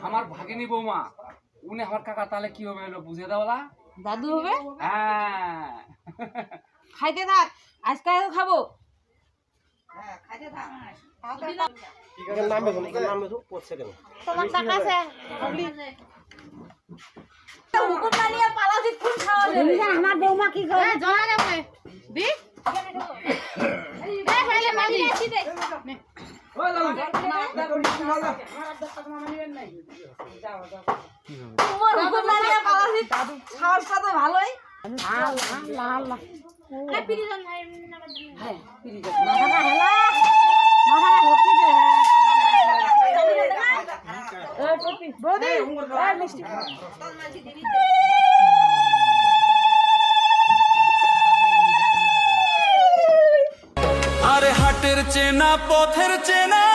আমার ভাগিনী বৌমা উনি আমার কাকা, তাহলে কি হবে হলো বুঝে দাওলা? দাদু হবে। হ্যাঁ খাইতে থাক, আজকে খাবো। তোমার টাকা আছে হুকুম মানিয়ে পালাছি খুব খাওয়া দেবে। আমার বৌমা কি করে জমা যাবে দি এই হেলে মানি আসি দে ওই দাও তোমার হুকুম মানিয়ে পালাছি দাদু খাওয়ার সাথে ভালোই আল্লাহ আল্লাহ এই পিরিজন ভাই হ্যাঁ পিরিজন মাথাটা হেলা মাথাটা ভক্তি দে এই পপি বৌদি এই মিষ্টি আরে হাটের চেনা পথের চেনা